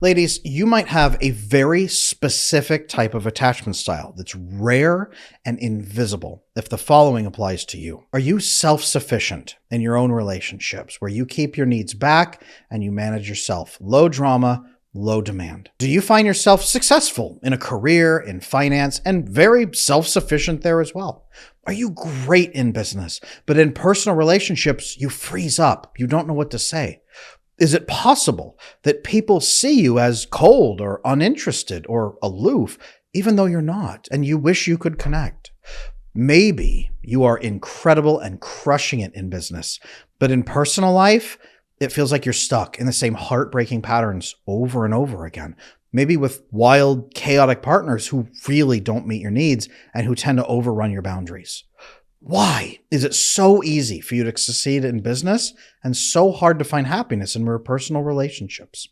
Ladies, you might have a very specific type of attachment style that's rare and invisible if the following applies to you. Are you self-sufficient in your own relationships where you keep your needs back and you manage yourself? Low drama, low demand. Do you find yourself successful in a career, in finance, and very self-sufficient there as well? Are you great in business, but in personal relationships, you freeze up, you don't know what to say? Is it possible that people see you as cold or uninterested or aloof, even though you're not, and you wish you could connect? Maybe you are incredible and crushing it in business, but in personal life, it feels like you're stuck in the same heartbreaking patterns over and over again. Maybe with wild, chaotic partners who really don't meet your needs and who tend to overrun your boundaries. Why is it so easy for you to succeed in business and so hard to find happiness in your personal relationships?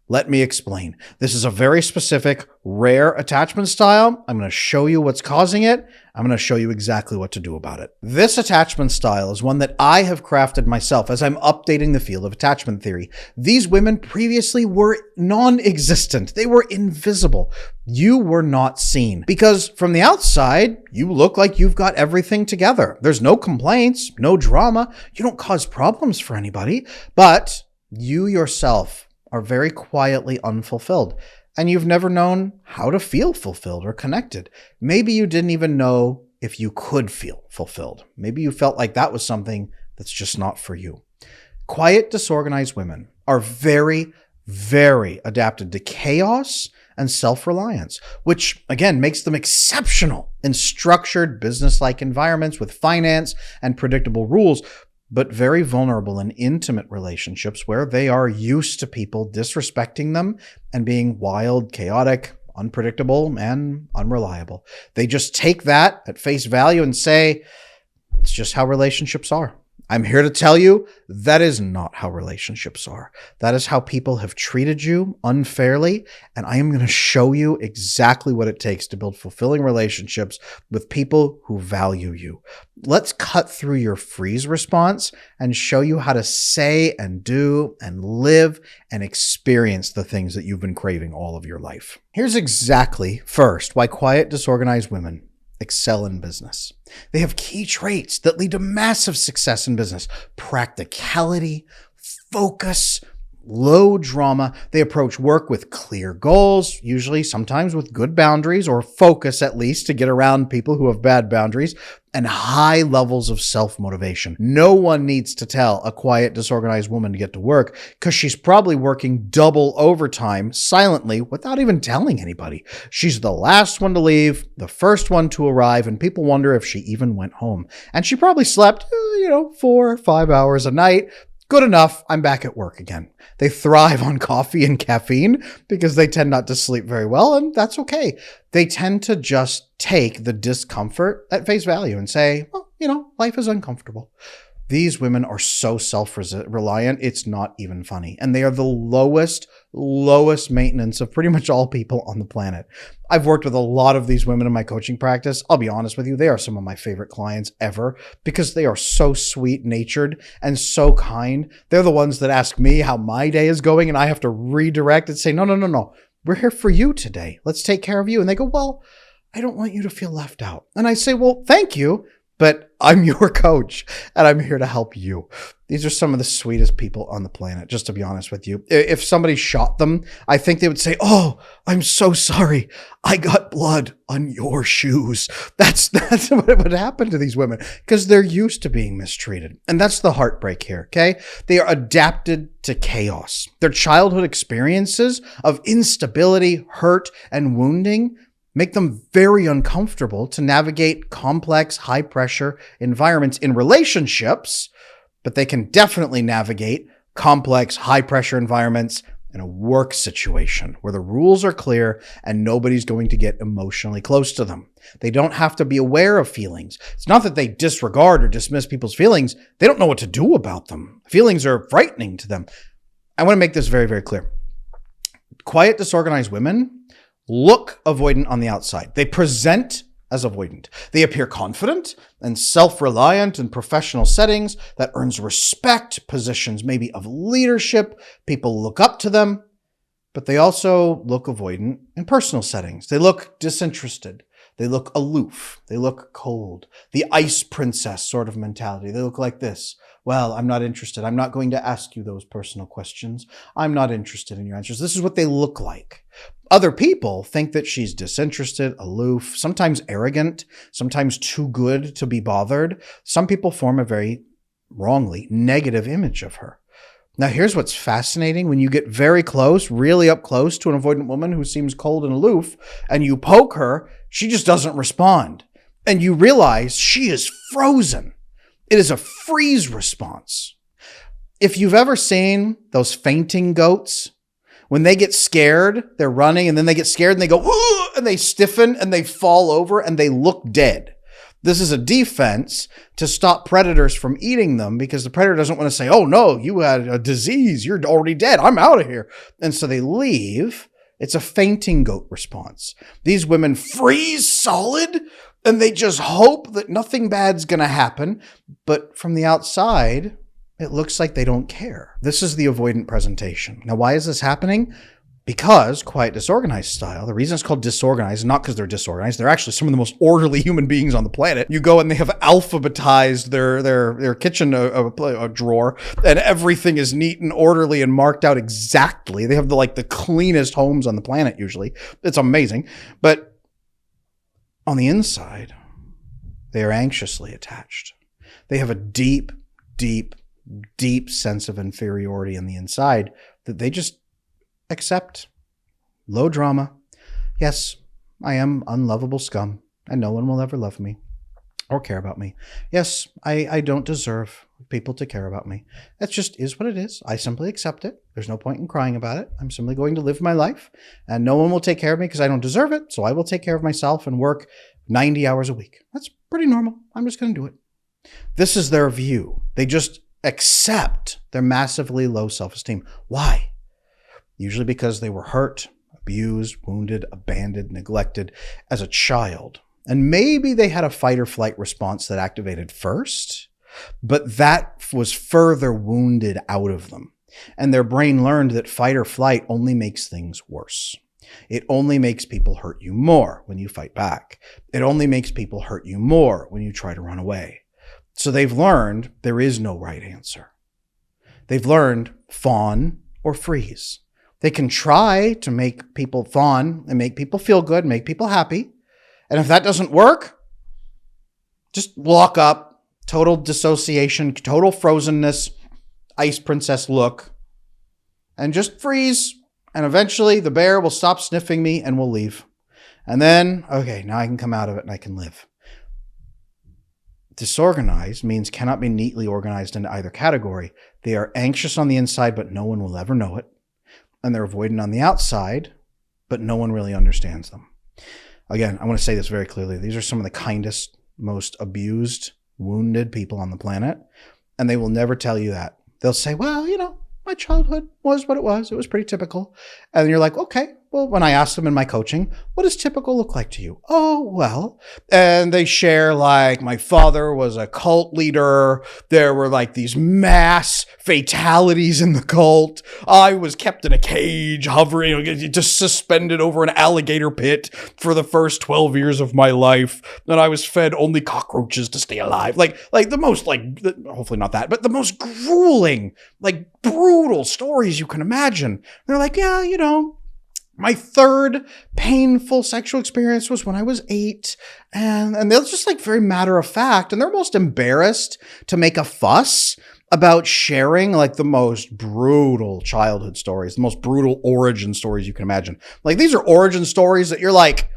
Let me explain. This is a very specific, rare attachment style. I'm going to show you what's causing it. I'm going to show you exactly what to do about it. This attachment style is one that I have crafted myself as I'm updating the field of attachment theory. These women previously were non-existent. They were invisible. You were not seen because from the outside, you look like you've got everything together. There's no complaints, no drama. You don't cause problems for anybody, but you yourself are very quietly unfulfilled, and you've never known how to feel fulfilled or connected. Maybe you didn't even know if you could feel fulfilled. Maybe you felt like that was something that's just not for you. Quiet, disorganized women are very, very adapted to chaos and self-reliance, which again makes them exceptional in structured business-like environments with finance and predictable rules, but very vulnerable in intimate relationships where they are used to people disrespecting them and being wild, chaotic, unpredictable, and unreliable. They just take that at face value and say, it's just how relationships are. I'm here to tell you that is not how relationships are. That is how people have treated you unfairly, and I am going to show you exactly what it takes to build fulfilling relationships with people who value you. Let's cut through your freeze response and show you how to say and do and live and experience the things that you've been craving all of your life. Here's exactly, first, why quiet, disorganized women excel in business. They have key traits that lead to massive success in business: practicality, focus, low drama. They approach work with clear goals, usually sometimes with good boundaries or focus at least to get around people who have bad boundaries, and high levels of self-motivation. No one needs to tell a quiet, disorganized woman to get to work because she's probably working double overtime silently without even telling anybody. She's the last one to leave, the first one to arrive, and people wonder if she even went home. And she probably slept, 4 or 5 hours a night. Good enough, I'm back at work again. They thrive on coffee and caffeine because they tend not to sleep very well, and that's okay. They tend to just take the discomfort at face value and say, well, life is uncomfortable. These women are so self-reliant, it's not even funny. And they are the lowest maintenance of pretty much all people on the planet. I've worked with a lot of these women in my coaching practice. I'll be honest with you, they are some of my favorite clients ever because they are so sweet-natured and so kind. They're the ones that ask me how my day is going, and I have to redirect and say, no. We're here for you today. Let's take care of you. And they go, well, I don't want you to feel left out. And I say, well, thank you, but I'm your coach and I'm here to help you. These are some of the sweetest people on the planet, just to be honest with you. If somebody shot them, I think they would say, oh, I'm so sorry. I got blood on your shoes. That's what would happen to these women because they're used to being mistreated. And that's the heartbreak here, okay? They are adapted to chaos. Their childhood experiences of instability, hurt, and wounding make them very uncomfortable to navigate complex, high-pressure environments in relationships, but they can definitely navigate complex, high-pressure environments in a work situation where the rules are clear and nobody's going to get emotionally close to them. They don't have to be aware of feelings. It's not that they disregard or dismiss people's feelings. They don't know what to do about them. Feelings are frightening to them. I want to make this very, very clear. Quiet, disorganized women look avoidant on the outside. They present as avoidant. They appear confident and self-reliant in professional settings that earns respect, positions maybe of leadership. People look up to them, But they also look avoidant in personal settings. They look disinterested. They look aloof. They look cold. The ice princess sort of mentality. They look like this. Well, I'm not interested. I'm not going to ask you those personal questions. I'm not interested in your answers. This is what they look like. Other people think that she's disinterested, aloof, sometimes arrogant, sometimes too good to be bothered. Some people form a very wrongly negative image of her. Now, here's what's fascinating. When you get very close, really up close to an avoidant woman who seems cold and aloof, and you poke her, she just doesn't respond. And you realize she is frozen. It is a freeze response. If you've ever seen those fainting goats, when they get scared, they're running, and then they get scared and they go, "Ooh," and they stiffen and they fall over and they look dead. This is a defense to stop predators from eating them, because the predator doesn't want to say, "Oh no, you had a disease. You're already dead. I'm out of here." And so they leave. It's a fainting goat response. These women freeze solid and they just hope that nothing bad's going to happen. But from the outside, it looks like they don't care. This is the avoidant presentation. Now, why is this happening? Because quiet disorganized style, the reason it's called disorganized, not because they're disorganized, they're actually some of the most orderly human beings on the planet. You go and they have alphabetized their kitchen drawer, and everything is neat and orderly and marked out exactly. They have the cleanest homes on the planet usually. It's amazing. But on the inside, they are anxiously attached. They have a deep, deep, deep sense of inferiority on the inside that they just accept. Low drama. Yes, I am unlovable scum, and no one will ever love me or care about me. Yes, I don't deserve people to care about me. That just is what it is. I simply accept it. There's no point in crying about it. I'm simply going to live my life, and no one will take care of me because I don't deserve it, so I will take care of myself and work 90 hours a week. That's pretty normal. I'm just going to do it. This is their view. They just accept their massively low self-esteem. Why? Usually because they were hurt, abused, wounded, abandoned, neglected as a child. And maybe they had a fight or flight response that activated first, but that was further wounded out of them. And their brain learned that fight or flight only makes things worse. It only makes people hurt you more when you fight back. It only makes people hurt you more when you try to run away. So they've learned there is no right answer. They've learned fawn or freeze. They can try to make people fawn and make people feel good, make people happy. And if that doesn't work, just lock up, total dissociation, total frozenness, ice princess look, and just freeze. And eventually the bear will stop sniffing me and we'll leave. And then, okay, now I can come out of it and I can live. Disorganized means cannot be neatly organized into either category. They are anxious on the inside, but no one will ever know it. And they're avoidant on the outside, but no one really understands them. Again, I want to say this very clearly. These are some of the kindest, most abused, wounded people on the planet. And they will never tell you that. They'll say, well, my childhood was what it was. It was pretty typical. And you're like, okay, well, when I ask them in my coaching, what does typical look like to you? Oh, well, and they share my father was a cult leader. There were these mass fatalities in the cult. I was kept in a cage, hovering, just suspended over an alligator pit for the first 12 years of my life. And I was fed only cockroaches to stay alive. The most, hopefully not that, but the most grueling, brutal stories you can imagine. They're like, yeah, my third painful sexual experience was when I was 8. And they're just very matter of fact. And they're almost embarrassed to make a fuss about sharing the most brutal childhood stories, the most brutal origin stories you can imagine. These are origin stories that you're like,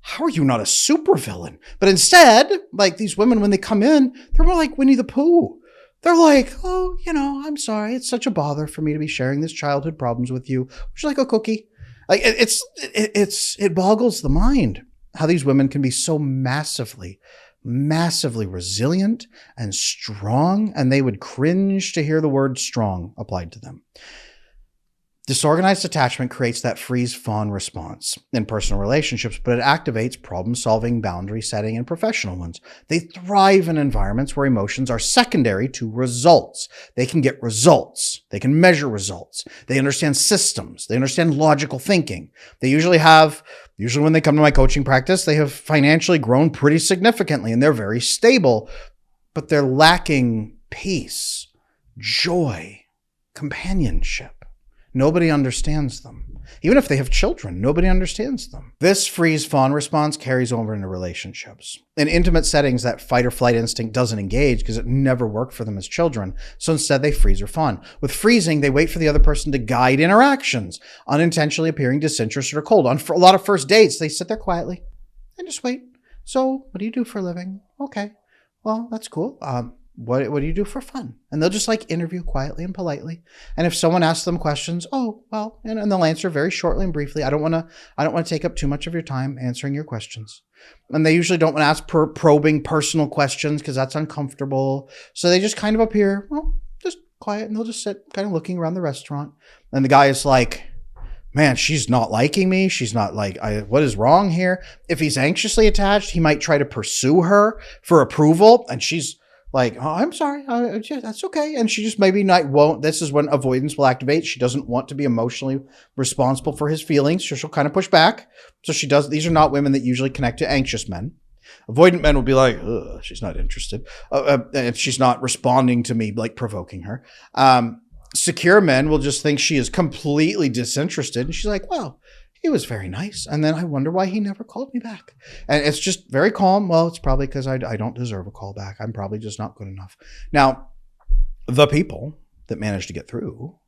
how are you not a supervillain? But instead, these women, when they come in, they're more like Winnie the Pooh. They're like, oh, I'm sorry. It's such a bother for me to be sharing this childhood problems with you. Would you like a cookie? It boggles the mind how these women can be so massively resilient and strong, and they would cringe to hear the word strong applied to them. Disorganized attachment creates that freeze-fawn response in personal relationships, but it activates problem-solving, boundary setting, and professional ones. They thrive in environments where emotions are secondary to results. They can get results. They can measure results. They understand systems. They understand logical thinking. They usually when they come to my coaching practice, they have financially grown pretty significantly and they're very stable, but they're lacking peace, joy, companionship. Nobody understands them. Even if they have children, nobody understands them. This freeze-fawn response carries over into relationships. In intimate settings, that fight or flight instinct doesn't engage because it never worked for them as children. So instead, they freeze or fawn. With freezing, they wait for the other person to guide interactions, unintentionally appearing disinterested or cold. On a lot of first dates, they sit there quietly and just wait. So, what do you do for a living? Okay. Well, that's cool. What do you do for fun? And they'll just interview quietly and politely. And if someone asks them questions, oh, well, and they'll answer very shortly and briefly. I don't want to take up too much of your time answering your questions. And they usually don't want to ask probing personal questions because that's uncomfortable. So they just kind of appear, just quiet, and they'll just sit kind of looking around the restaurant. And the guy is like, man, she's not liking me. She's not what is wrong here? If he's anxiously attached, he might try to pursue her for approval. And she's like, oh, I'm sorry. That's okay. And she just maybe won't. This is when avoidance will activate. She doesn't want to be emotionally responsible for his feelings. So she'll kind of push back. So she does. These are not women that usually connect to anxious men. Avoidant men will be like, ugh, she's not interested. And she's not responding to me, provoking her. Secure men will just think she is completely disinterested. And she's like, well, he was very nice. And then I wonder why he never called me back. And it's just very calm. Well, it's probably because I don't deserve a call back. I'm probably just not good enough. Now, the people that manage to get through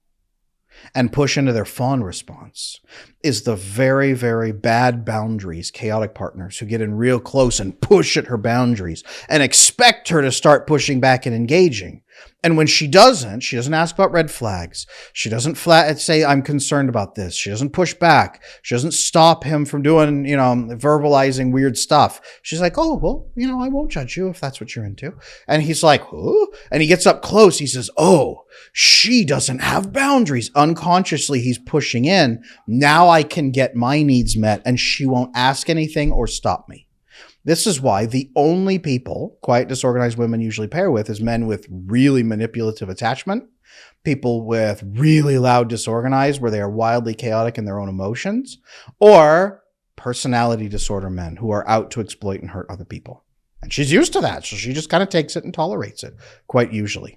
and push into their fawn response is the very, very bad boundaries, chaotic partners who get in real close and push at her boundaries and expect her to start pushing back and engaging. And when she doesn't ask about red flags. She doesn't say, I'm concerned about this. She doesn't push back. She doesn't stop him from doing, verbalizing weird stuff. She's like, oh, well, I won't judge you if that's what you're into. And he's like, who? And he gets up close. He says, oh, she doesn't have boundaries. Unconsciously, he's pushing in. Now I can get my needs met and she won't ask anything or stop me. This is why the only people quiet, disorganized women usually pair with is men with really manipulative attachment, people with really loud disorganized where they are wildly chaotic in their own emotions, or personality disorder men who are out to exploit and hurt other people. And she's used to that, so she just kind of takes it and tolerates it, quite usually.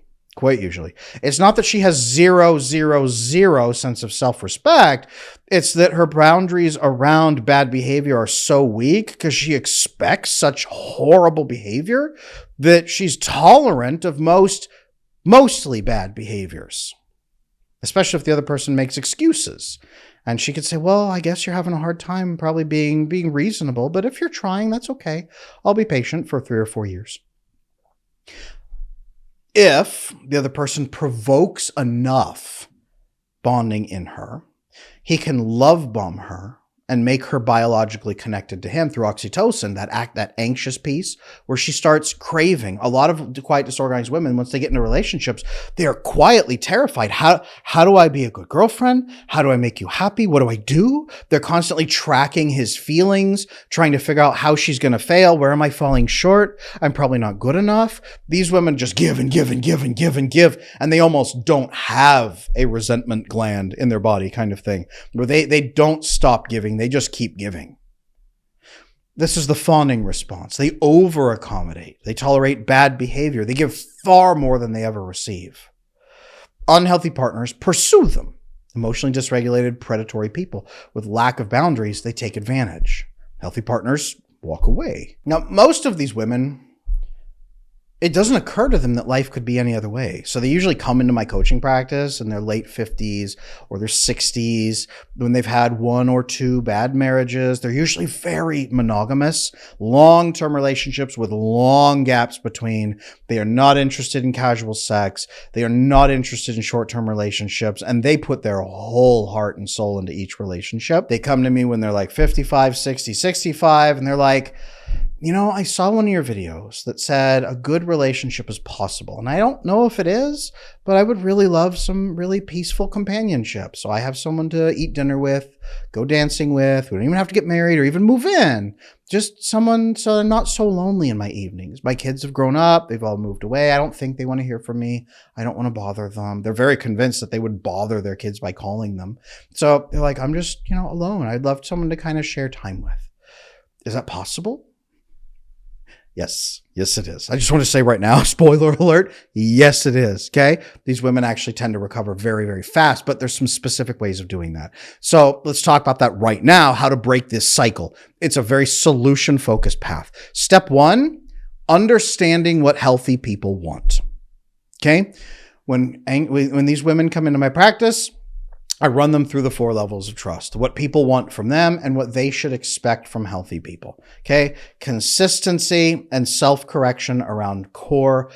It's not that she has zero sense of self-respect. It's that her boundaries around bad behavior are so weak because she expects such horrible behavior that she's tolerant of mostly bad behaviors, especially if the other person makes excuses. And she could say, well, I guess you're having a hard time probably being reasonable, but if you're trying, that's okay. I'll be patient for 3 or 4 years. If the other person provokes enough bonding in her, he can love bomb her and make her biologically connected to him through oxytocin, that anxious piece where she starts craving. A lot of quiet, disorganized women, once they get into relationships, they are quietly terrified. How do I be a good girlfriend? How do I make you happy? What do I do? They're constantly tracking his feelings, trying to figure out how she's going to fail. Where am I falling short? I'm probably not good enough. These women just give and give and give and give and give, and they almost don't have a resentment gland in their body kind of thing, where they don't stop giving. They just keep giving. This is the fawning response. They over-accommodate. They tolerate bad behavior. They give far more than they ever receive. Unhealthy partners pursue them. Emotionally dysregulated, predatory people with lack of boundaries, they take advantage. Healthy partners walk away. Now, most of these women, it doesn't occur to them that life could be any other way. So they usually come into my coaching practice in their late 50s or their 60s when they've had 1 or 2 bad marriages. They're usually very monogamous, long-term relationships with long gaps between. They are not interested in casual sex. They are not interested in short-term relationships, and they put their whole heart and soul into each relationship. They come to me when they're like 55, 60, 65, and they're like, I saw one of your videos that said a good relationship is possible. And I don't know if it is, but I would really love some really peaceful companionship. So I have someone to eat dinner with, go dancing with. We don't even have to get married or even move in. Just someone so I'm not so lonely in my evenings. My kids have grown up. They've all moved away. I don't think they want to hear from me. I don't want to bother them. They're very convinced that they would bother their kids by calling them. So they're like, I'm just, alone. I'd love someone to kind of share time with. Is that possible? Yes, it is. I just want to say right now, spoiler alert, yes, it is. Okay. These women actually tend to recover very, very fast, but there's some specific ways of doing that. So let's talk about that right now, how to break this cycle. It's a very solution focused path. Step 1, understanding what healthy people want. Okay. When these women come into my practice, I run them through the 4 levels of trust, what people want from them and what they should expect from healthy people. Okay. Consistency and self-correction around core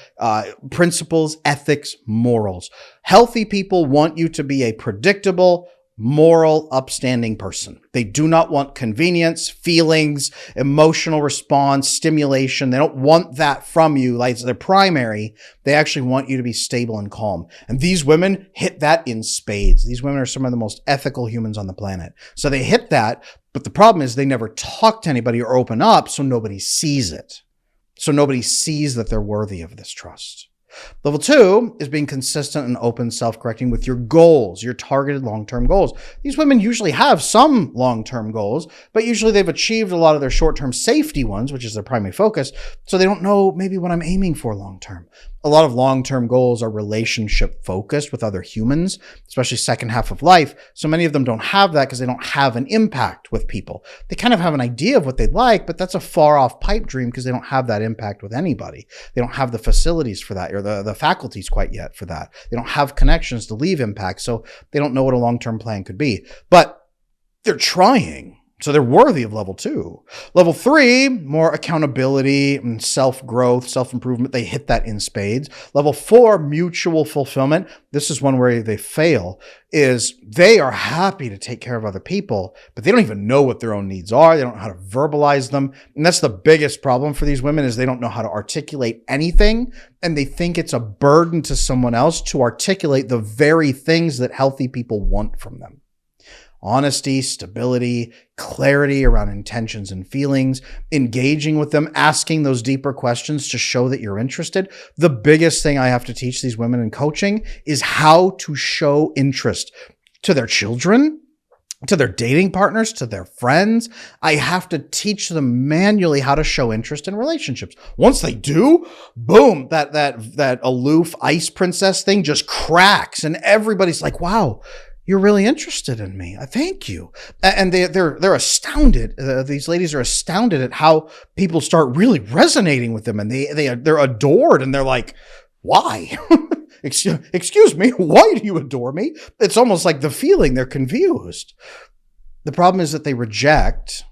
principles, ethics, morals. Healthy people want you to be a predictable, moral, upstanding person. They do not want convenience, feelings, emotional response, stimulation. They don't want that from you like their primary. They actually want you to be stable and calm. And these women hit that in spades. These women are some of the most ethical humans on the planet. So they hit that, but the problem is they never talk to anybody or open up, so nobody sees it. So nobody sees that they're worthy of this trust. Level 2 is being consistent and open, self-correcting with your goals, your targeted long-term goals. These women usually have some long-term goals, but usually they've achieved a lot of their short-term safety ones, which is their primary focus, so they don't know maybe what I'm aiming for long-term. A lot of long-term goals are relationship focused with other humans, especially second half of life. So many of them don't have that because they don't have an impact with people. They kind of have an idea of what they'd like, but that's a far off pipe dream because they don't have that impact with anybody. They don't have the facilities for that or the faculties quite yet for that. They don't have connections to leave impact. So they don't know what a long-term plan could be, but they're trying. So they're worthy of level 2. Level 3, more accountability and self-growth, self-improvement. They hit that in spades. Level 4, mutual fulfillment. This is one where they fail, is they are happy to take care of other people, but they don't even know what their own needs are. They don't know how to verbalize them. And that's the biggest problem for these women is they don't know how to articulate anything. And they think it's a burden to someone else to articulate the very things that healthy people want from them. Honesty, stability, clarity around intentions and feelings, engaging with them, asking those deeper questions to show that you're interested. The biggest thing I have to teach these women in coaching is how to show interest to their children, to their dating partners, to their friends. I have to teach them manually how to show interest in relationships. Once they do, boom, that aloof ice princess thing just cracks and everybody's like, wow, you're really interested in me. Thank you. And they're astounded. These ladies are astounded at how people start really resonating with them, and they're adored, and they're like, why? Excuse me, why do you adore me? It's almost like the feeling they're confused. The problem is that they reject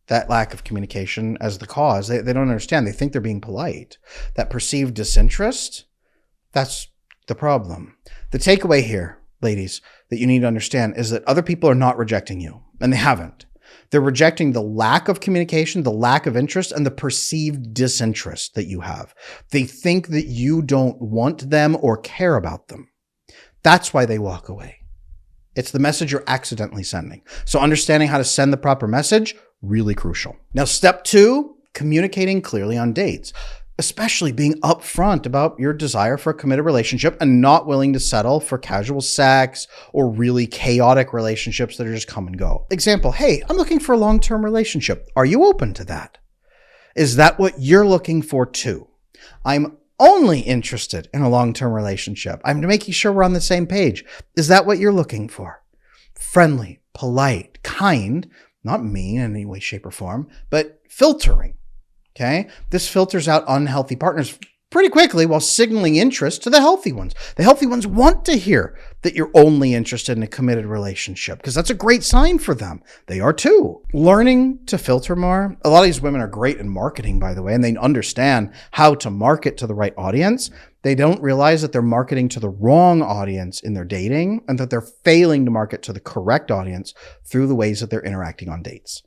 that lack of communication as the cause. They don't understand. They think they're being polite. That perceived disinterest, that's the problem. The takeaway here, ladies, that you need to understand is that other people are not rejecting you, and they haven't. They're rejecting the lack of communication, the lack of interest, and the perceived disinterest that you have. They think that you don't want them or care about them. That's why they walk away. It's the message you're accidentally sending. So understanding how to send the proper message, really crucial. Now, step 2, communicating clearly on dates. Especially being upfront about your desire for a committed relationship and not willing to settle for casual sex or really chaotic relationships that are just come and go. Example, hey, I'm looking for a long-term relationship. Are you open to that? Is that what you're looking for too? I'm only interested in a long-term relationship. I'm making sure we're on the same page. Is that what you're looking for? Friendly, polite, kind, not mean in any way, shape, or form, but filtering. Okay, this filters out unhealthy partners pretty quickly while signaling interest to the healthy ones. The healthy ones want to hear that you're only interested in a committed relationship because that's a great sign for them. They are too. Learning to filter more. A lot of these women are great in marketing, by the way, and they understand how to market to the right audience. They don't realize that they're marketing to the wrong audience in their dating and that they're failing to market to the correct audience through the ways that they're interacting on dates.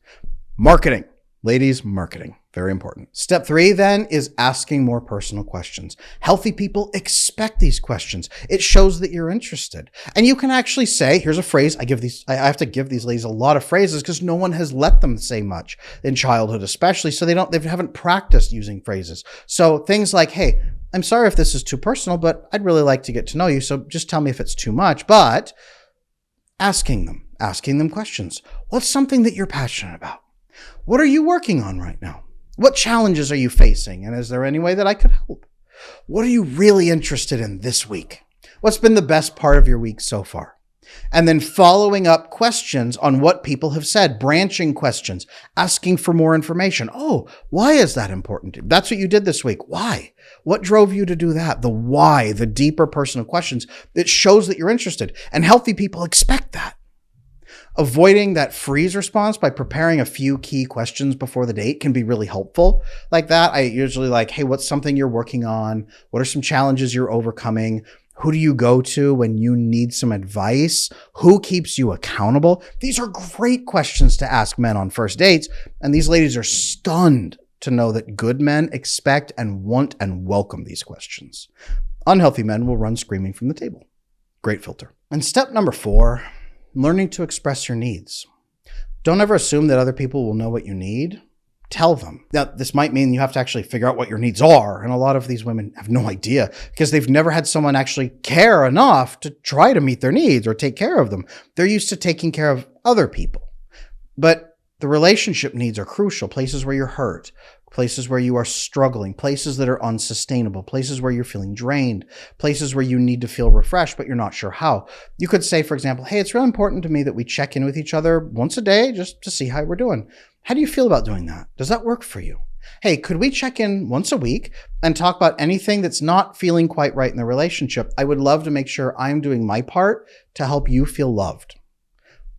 Marketing. Ladies, marketing, very important. Step 3 then is asking more personal questions. Healthy people expect these questions. It shows that you're interested. And you can actually say, here's a phrase. I have to give these ladies a lot of phrases because no one has let them say much in childhood, especially. So they haven't practiced using phrases. So things like, hey, I'm sorry if this is too personal, but I'd really like to get to know you. So just tell me if it's too much. But asking them questions. What's something that you're passionate about? What are you working on right now? What challenges are you facing? And is there any way that I could help? What are you really interested in this week? What's been the best part of your week so far? And then following up questions on what people have said, branching questions, asking for more information. Oh, why is that important? That's what you did this week. Why? What drove you to do that? The why, the deeper personal questions. It shows that you're interested. And healthy people expect that. Avoiding that freeze response by preparing a few key questions before the date can be really helpful. Like that, I usually like, hey, what's something you're working on? What are some challenges you're overcoming? Who do you go to when you need some advice? Who keeps you accountable? These are great questions to ask men on first dates, and these ladies are stunned to know that good men expect and want and welcome these questions. Unhealthy men will run screaming from the table. Great filter. And step number 4, learning to express your needs. Don't ever assume that other people will know what you need. Tell them. Now, this might mean you have to actually figure out what your needs are. And a lot of these women have no idea because they've never had someone actually care enough to try to meet their needs or take care of them. They're used to taking care of other people. But the relationship needs are crucial. Places where you're hurt, places where you are struggling, places that are unsustainable, places where you're feeling drained, places where you need to feel refreshed, but you're not sure how. You could say, for example, hey, it's really important to me that we check in with each other once a day just to see how we're doing. How do you feel about doing that? Does that work for you? Hey, could we check in once a week and talk about anything that's not feeling quite right in the relationship? I would love to make sure I'm doing my part to help you feel loved.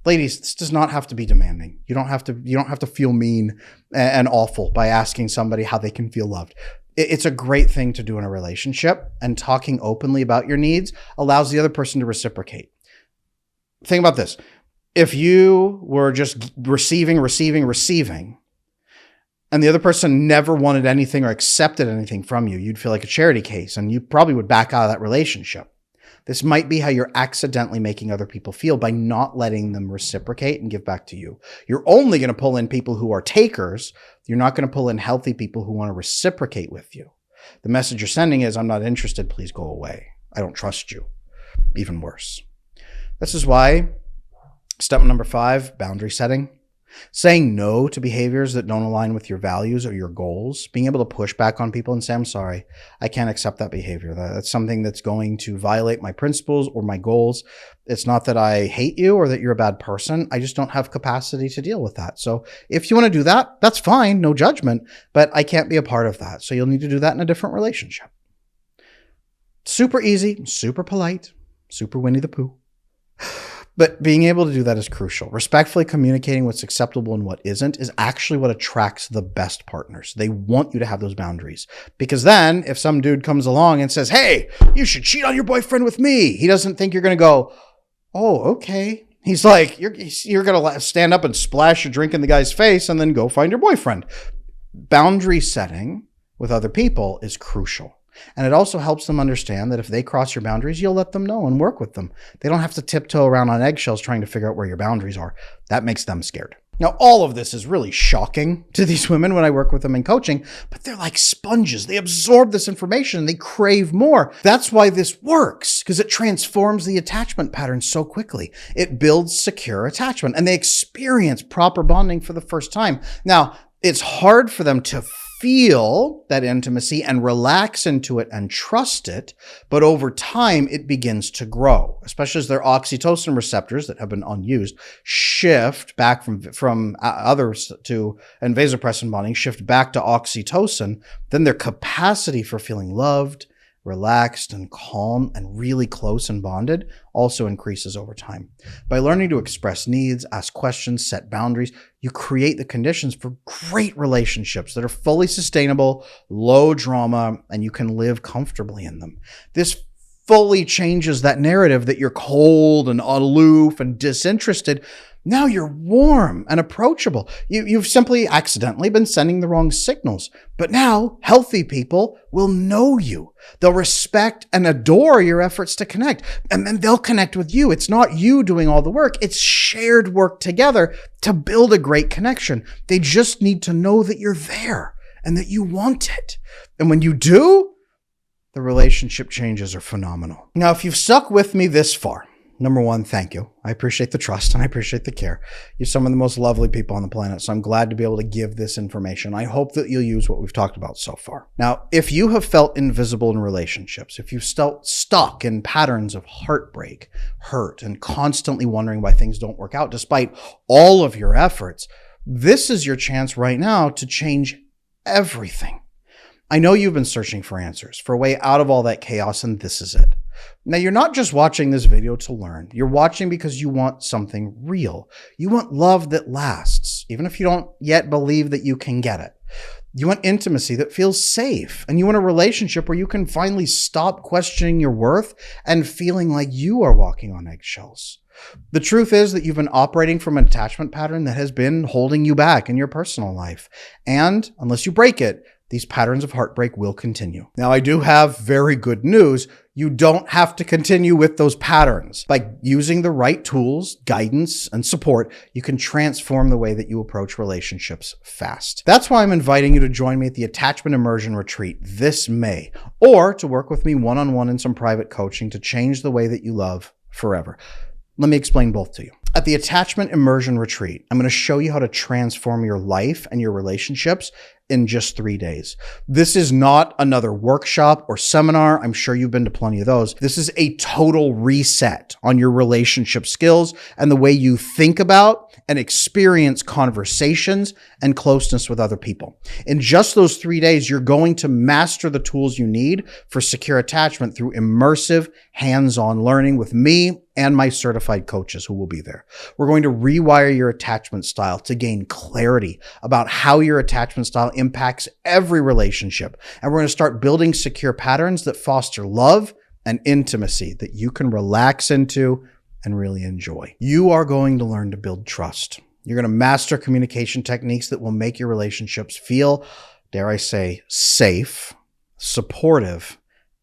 Ladies, this does not have to be demanding. You don't have to feel mean and awful by asking somebody how they can feel loved. It's a great thing to do in a relationship, and talking openly about your needs allows the other person to reciprocate. Think about this. If you were just receiving, and the other person never wanted anything or accepted anything from you, you'd feel like a charity case, and you probably would back out of that relationship. This might be how you're accidentally making other people feel by not letting them reciprocate and give back to you. You're only going to pull in people who are takers. You're not going to pull in healthy people who want to reciprocate with you. The message you're sending is, I'm not interested. Please go away. I don't trust you. Even worse. This is why step number 5, boundary setting. Saying no to behaviors that don't align with your values or your goals, being able to push back on people and say, I'm sorry, I can't accept that behavior. That's something that's going to violate my principles or my goals. It's not that I hate you or that you're a bad person. I just don't have capacity to deal with that. So if you want to do that, that's fine, no judgment, but I can't be a part of that. So you'll need to do that in a different relationship. Super easy, super polite, super Winnie the Pooh. But being able to do that is crucial. Respectfully communicating what's acceptable and what isn't is actually what attracts the best partners. They want you to have those boundaries. Because then if some dude comes along and says, hey, you should cheat on your boyfriend with me, he doesn't think you're going to go, oh, okay. He's like, you're going to stand up and splash your drink in the guy's face and then go find your boyfriend. Boundary setting with other people is crucial. And it also helps them understand that if they cross your boundaries, you'll let them know and work with them. They don't have to tiptoe around on eggshells trying to figure out where your boundaries are. That makes them scared. Now, all of this is really shocking to these women when I work with them in coaching, but they're like sponges. They absorb this information and they crave more. That's why this works, because it transforms the attachment pattern so quickly. It builds secure attachment and they experience proper bonding for the first time. Now, it's hard for them to feel that intimacy and relax into it and trust it, but over time it begins to grow, especially as their oxytocin receptors that have been unused shift back from others to, and vasopressin bonding shift back to oxytocin. Then their capacity for feeling loved, relaxed and calm and really close and bonded also increases over time. By learning to express needs, ask questions, set boundaries, you create the conditions for great relationships that are fully sustainable, low drama, and you can live comfortably in them. This fully changes that narrative that you're cold and aloof and disinterested. Now you're warm and approachable. You've simply accidentally been sending the wrong signals. But now healthy people will know you. They'll respect and adore your efforts to connect. And then they'll connect with you. It's not you doing all the work. It's shared work together to build a great connection. They just need to know that you're there and that you want it. And when you do, the relationship changes are phenomenal. Now, if you've stuck with me this far, number one, thank you. I appreciate the trust and I appreciate the care. You're some of the most lovely people on the planet, so I'm glad to be able to give this information. I hope that you'll use what we've talked about so far. Now, if you have felt invisible in relationships, if you've felt stuck in patterns of heartbreak, hurt, and constantly wondering why things don't work out despite all of your efforts, this is your chance right now to change everything. I know you've been searching for answers, for a way out of all that chaos, and this is it. Now, you're not just watching this video to learn. You're watching because you want something real. You want love that lasts, even if you don't yet believe that you can get it. You want intimacy that feels safe, and you want a relationship where you can finally stop questioning your worth and feeling like you are walking on eggshells. The truth is that you've been operating from an attachment pattern that has been holding you back in your personal life. And unless you break it, these patterns of heartbreak will continue. Now, I do have very good news. You don't have to continue with those patterns. By using the right tools, guidance, and support, you can transform the way that you approach relationships fast. That's why I'm inviting you to join me at the Attachment Immersion Retreat this May, or to work with me one-on-one in some private coaching to change the way that you love forever. Let me explain both to you. At the Attachment Immersion Retreat, I'm going to show you how to transform your life and your relationships in just 3 days. This is not another workshop or seminar. I'm sure you've been to plenty of those. This is a total reset on your relationship skills and the way you think about and experience conversations and closeness with other people. In just those 3 days, you're going to master the tools you need for secure attachment through immersive, hands-on learning with me and my certified coaches who will be there. We're going to rewire your attachment style to gain clarity about how your attachment style impacts every relationship. And we're going to start building secure patterns that foster love and intimacy that you can relax into and really enjoy. You are going to learn to build trust. You're going to master communication techniques that will make your relationships feel, dare I say, safe, supportive,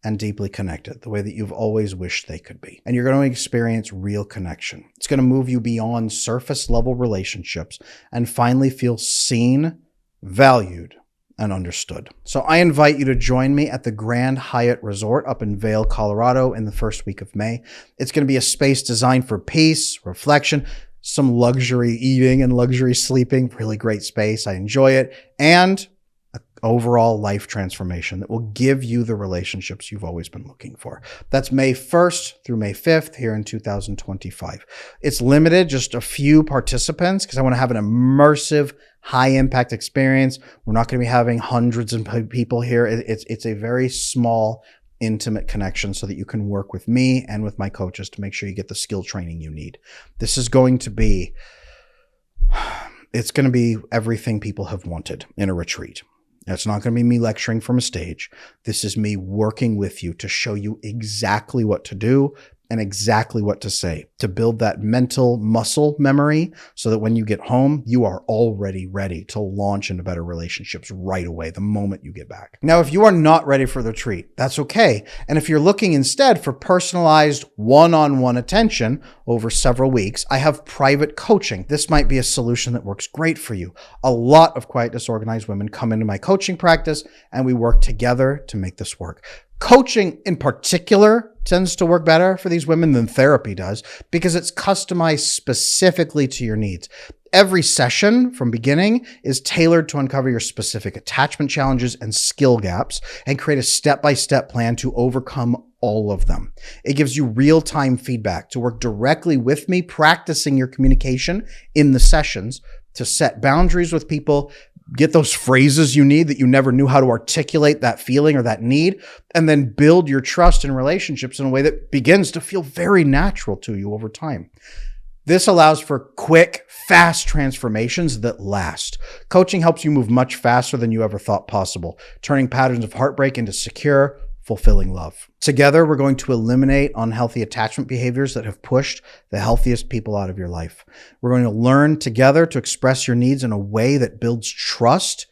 and deeply connected, the way that you've always wished they could be. And you're going to experience real connection. It's going to move you beyond surface level relationships and finally feel seen, valued, and understood. So I invite you to join me at the Grand Hyatt Resort up in Vail, Colorado in the first week of May. It's going to be a space designed for peace, reflection, some luxury eating and luxury sleeping, really great space. I enjoy it. And overall life transformation that will give you the relationships you've always been looking for. That's May 1st through May 5th here in 2025. It's limited, just a few participants, because I want to have an immersive, high-impact experience. We're not going to be having hundreds of people here. It's a very small, intimate connection so that you can work with me and with my coaches to make sure you get the skill training you need. This is going to be, it's going to be everything people have wanted in a retreat. It's not going to be me lecturing from a stage. This is me working with you to show you exactly what to do and exactly what to say to build that mental muscle memory so that when you get home, you are already ready to launch into better relationships right away, the moment you get back. Now, if you are not ready for the retreat, that's okay. And if you're looking instead for personalized one-on-one attention over several weeks, I have private coaching. This might be a solution that works great for you. A lot of quiet, disorganized women come into my coaching practice and we work together to make this work. Coaching in particular tends to work better for these women than therapy does because it's customized specifically to your needs. Every session from beginning is tailored to uncover your specific attachment challenges and skill gaps and create a step-by-step plan to overcome all of them. It gives you real-time feedback to work directly with me, practicing your communication in the sessions, to set boundaries with people, get those phrases you need that you never knew how to articulate that feeling or that need, and then build your trust in relationships in a way that begins to feel very natural to you over time. This allows for quick, fast transformations that last. Coaching helps you move much faster than you ever thought possible, turning patterns of heartbreak into secure, fulfilling love. Together, we're going to eliminate unhealthy attachment behaviors that have pushed the healthiest people out of your life. We're going to learn together to express your needs in a way that builds trust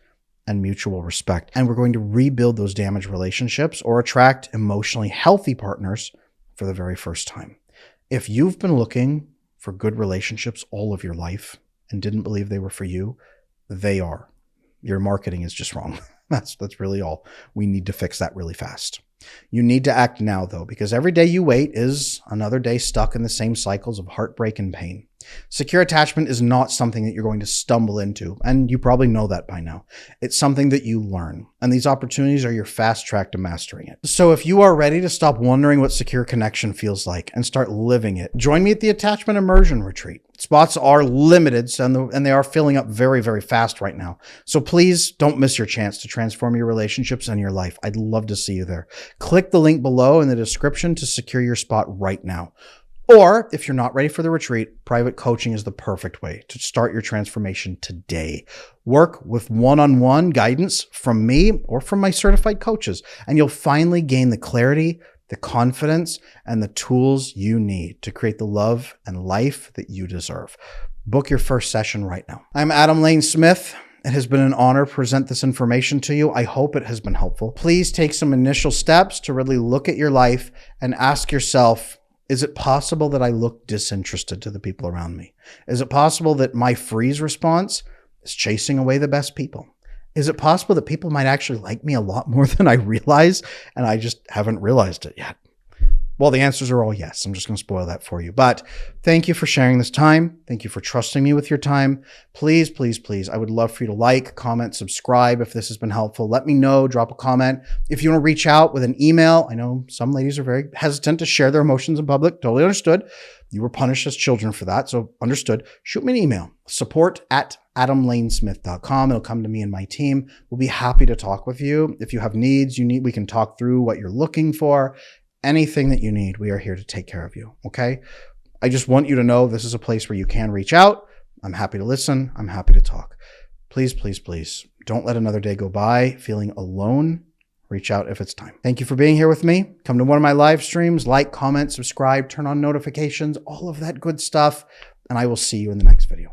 and mutual respect. And we're going to rebuild those damaged relationships or attract emotionally healthy partners for the very first time. If you've been looking for good relationships all of your life and didn't believe they were for you, they are. Your marketing is just wrong. That's really all. We need to fix that really fast. You need to act now, though, because every day you wait is another day stuck in the same cycles of heartbreak and pain. Secure attachment is not something that you're going to stumble into, and you probably know that by now. It's something that you learn, and these opportunities are your fast track to mastering it. So if you are ready to stop wondering what secure connection feels like and start living it, join me at the Attachment Immersion Retreat. Spots are limited, and they are filling up very, very fast right now. So please don't miss your chance to transform your relationships and your life. I'd love to see you there. Click the link below in the description to secure your spot right now. Or if you're not ready for the retreat, private coaching is the perfect way to start your transformation today. Work with one-on-one guidance from me or from my certified coaches, and you'll finally gain the clarity, the confidence, and the tools you need to create the love and life that you deserve. Book your first session right now. I'm Adam Lane Smith. It has been an honor to present this information to you. I hope it has been helpful. Please take some initial steps to really look at your life and ask yourself, is it possible that I look disinterested to the people around me? Is it possible that my freeze response is chasing away the best people? Is it possible that people might actually like me a lot more than I realize, and I just haven't realized it yet? Well, the answers are all yes. I'm just going to spoil that for you. But thank you for sharing this time. Thank you for trusting me with your time. Please, please, please, I would love for you to like, comment, subscribe if this has been helpful. Let me know, drop a comment. If you want to reach out with an email, I know some ladies are very hesitant to share their emotions in public. Totally understood. You were punished as children for that, so understood. Shoot me an email, support@adamlanesmith.com. It'll come to me and my team. We'll be happy to talk with you. If you have needs we can talk through what you're looking for. Anything that you need, we are here to take care of you, okay? I just want you to know this is a place where you can reach out. I'm happy to listen. I'm happy to talk. Please, please, please, don't let another day go by feeling alone. Reach out if it's time. Thank you for being here with me. Come to one of my live streams, like, comment, subscribe, turn on notifications, all of that good stuff, and I will see you in the next video.